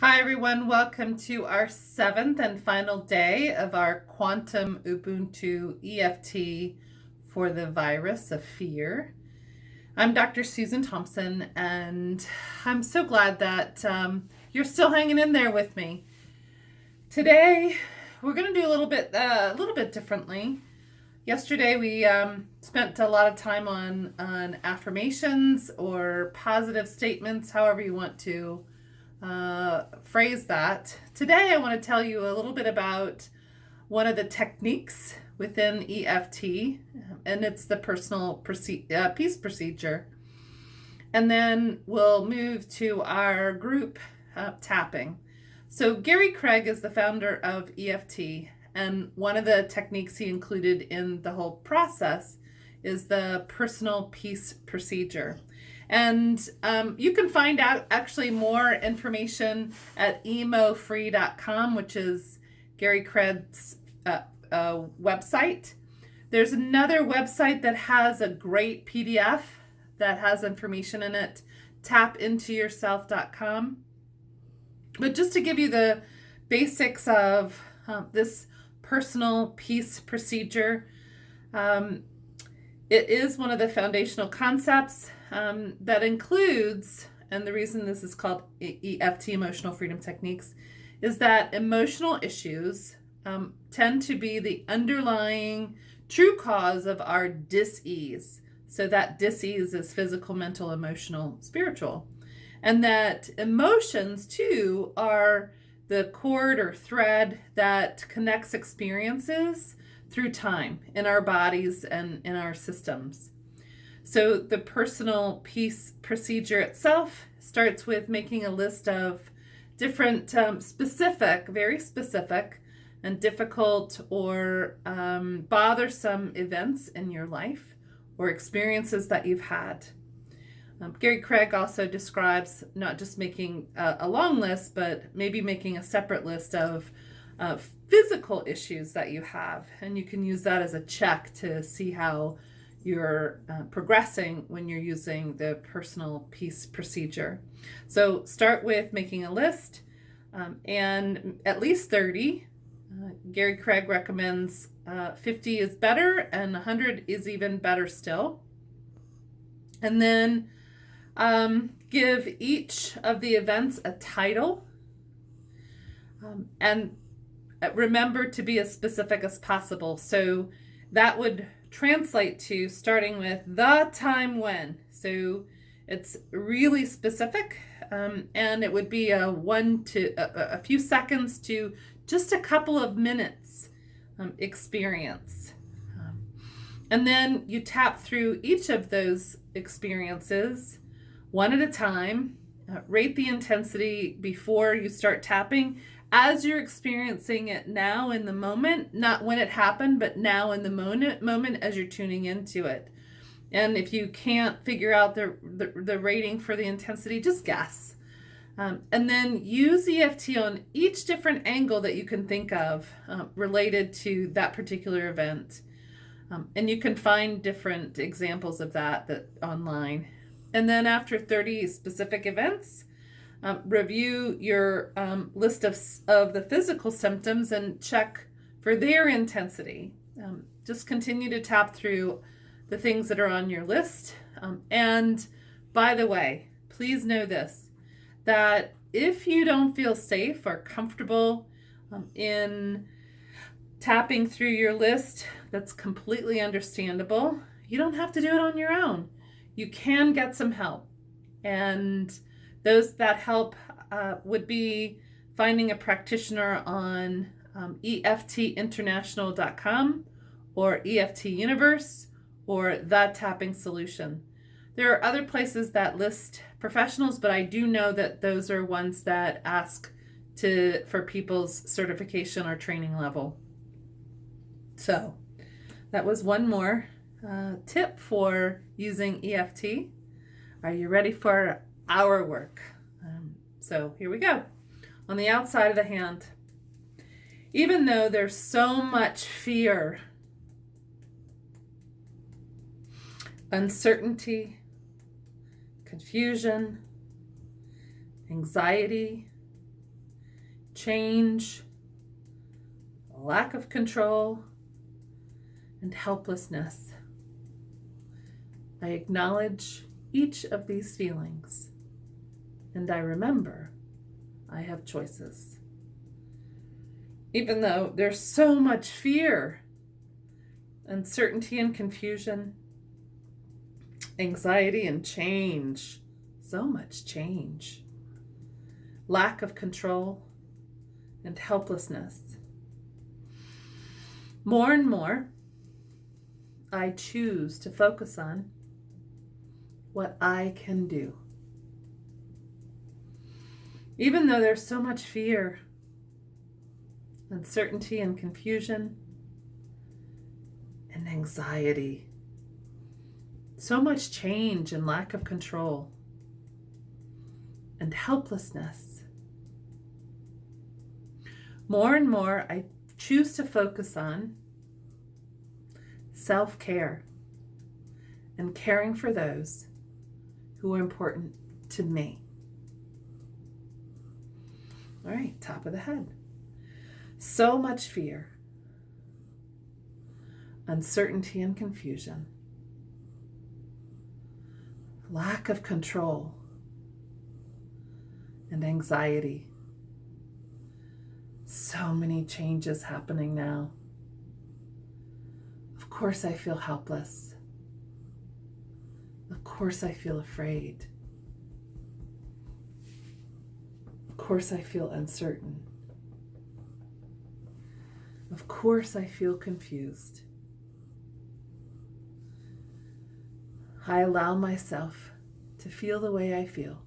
Hi, everyone. Welcome to our seventh and final day of our Quantum Ubuntu EFT for the virus of fear. I'm Dr. Susan Thompson, and I'm so glad that you're still hanging in there with me. Today, we're going to do a little bit differently. Yesterday, we spent a lot of time on affirmations or positive statements, however you want to phrase that. Today, I want to tell you a little bit about one of the techniques within EFT, and it's the personal peace procedure. And then we'll move to our group tapping. So, Gary Craig is the founder of EFT, and one of the techniques he included in the whole process is the personal peace procedure. And you can find out actually more information at emofree.com, which is Gary Craig's website. There's another website that has a great PDF that has information in it, tapintoyourself.com. But just to give you the basics of this personal peace procedure, it is one of the foundational concepts that includes, and the reason this is called EFT, Emotional Freedom Techniques, is that emotional issues tend to be the underlying true cause of our dis-ease. So that dis-ease is physical, mental, emotional, spiritual. And that emotions, too, are the cord or thread that connects experiences through time in our bodies and in our systems. So the personal peace procedure itself starts with making a list of different very specific and difficult or bothersome events in your life or experiences that you've had. Gary Craig also describes not just making a long list, but maybe making a separate list of physical issues that you have. And you can use that as a check to see how you're progressing when you're using the personal peace procedure. So start with making a list and at least 30. Gary Craig recommends 50 is better and 100 is even better still. And then give each of the events a title, and remember to be as specific as possible. So that would translate to starting with the time when. So it's really specific, and it would be a few seconds to just a couple of minutes experience. And then you tap through each of those experiences one at a time. Rate the intensity before you start tapping as you're experiencing it now in the moment, not when it happened, but now in the moment as you're tuning into it. And if you can't figure out the rating for the intensity, just guess. And then use EFT on each different angle that you can think of related to that particular event. And you can find different examples of that online. And then after 30 specific events, review your list of the physical symptoms and check for their intensity. Just continue to tap through the things that are on your list. And by the way, please know this, that if you don't feel safe or comfortable in tapping through your list, that's completely understandable. You don't have to do it on your own. You can get some help. And those that help would be finding a practitioner on EFTinternational.com or EFT Universe or The Tapping Solution. There are other places that list professionals, but I do know that those are ones that ask for people's certification or training level. So that was one more tip for using EFT. Are you ready for our work? So here we go. On the outside of the hand, even though there's so much fear, uncertainty, confusion, anxiety, change, lack of control, and helplessness. I acknowledge each of these feelings, and I remember I have choices. Even though there's so much fear, uncertainty and confusion, anxiety and change, so much change, lack of control, and helplessness. More and more, I choose to focus on what I can do. Even though there's so much fear, uncertainty and confusion, and anxiety, so much change and lack of control, and helplessness. More and more, I choose to focus on self-care and caring for those who are important to me. All right, top of the head. So much fear, uncertainty and confusion, lack of control, and anxiety. So many changes happening now. Of course I feel helpless. Of course I feel afraid. Of course I feel uncertain. Of course I feel confused. I allow myself to feel the way I feel.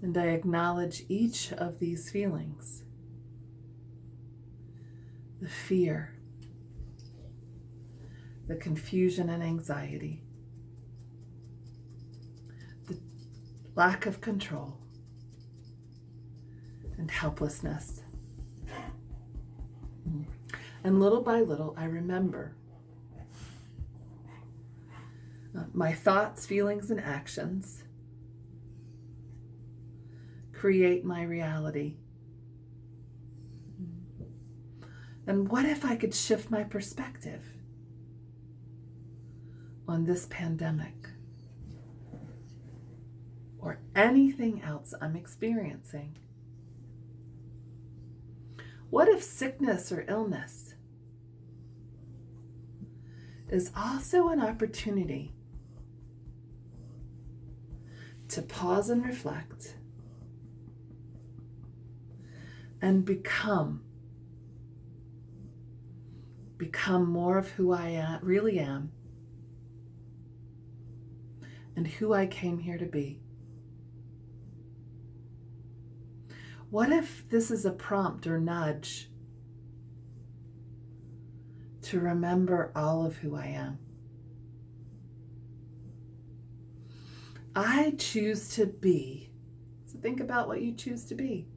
And I acknowledge each of these feelings. The fear, the confusion and anxiety, the lack of control, and helplessness. And little by little, I remember my thoughts, feelings, and actions create my reality. And what if I could shift my perspective on this pandemic or anything else I'm experiencing? What if sickness or illness is also an opportunity to pause and reflect and become more of who I really am and who I came here to be? What if this is a prompt or nudge to remember all of who I am? I choose to be. So think about what you choose to be.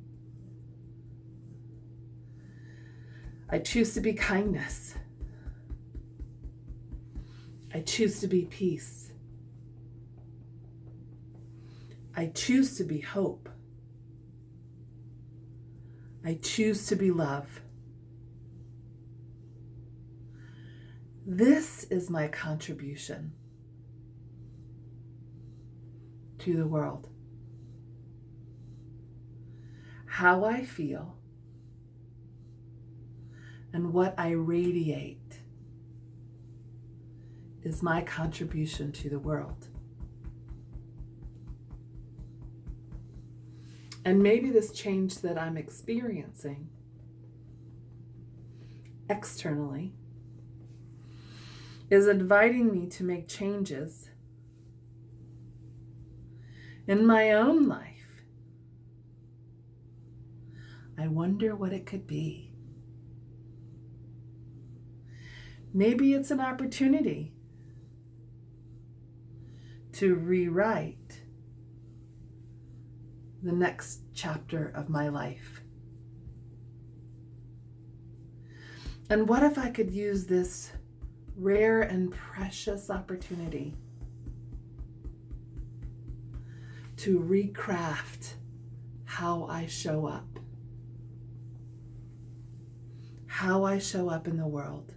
I choose to be kindness. I choose to be peace. I choose to be hope. I choose to be love. This is my contribution to the world. How I feel and what I radiate is my contribution to the world. And maybe this change that I'm experiencing externally is inviting me to make changes in my own life. I wonder what it could be. Maybe it's an opportunity to rewrite the next chapter of my life. And what if I could use this rare and precious opportunity to recraft how I show up. How I show up in the world.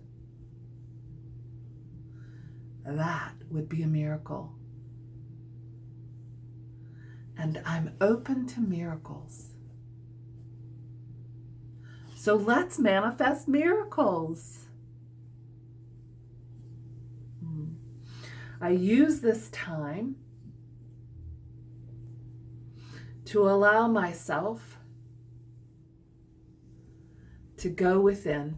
That would be a miracle. And I'm open to miracles. So let's manifest miracles. I use this time to allow myself to go within,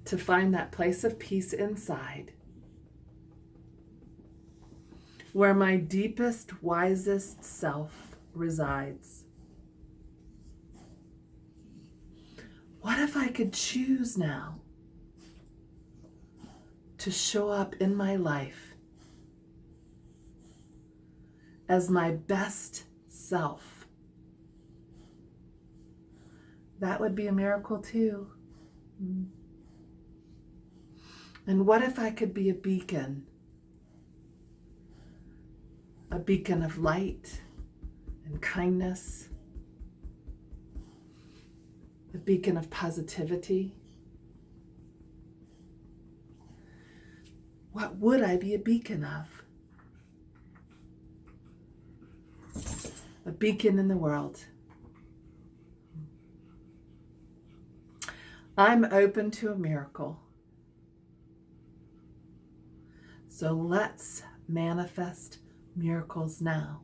to find that place of peace inside, where my deepest, wisest self resides. What if I could choose now to show up in my life as my best self? That would be a miracle too. And what if I could be a beacon of light and kindness, a beacon of positivity? What would I be a beacon of? A beacon in the world. I'm open to a miracle. So let's manifest miracles now.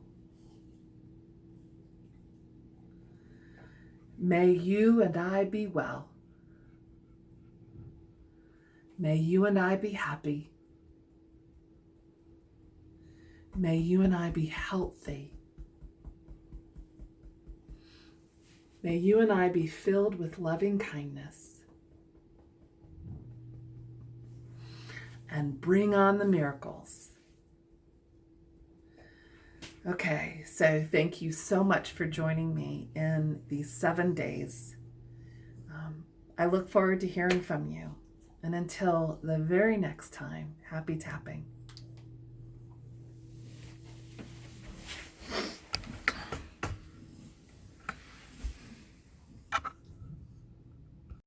May you and I be well. May you and I be happy. May you and I be healthy. May you and I be filled with loving kindness. And bring on the miracles. Okay, so thank you so much for joining me in these 7 days. I look forward to hearing from you. And until the very next time, happy tapping.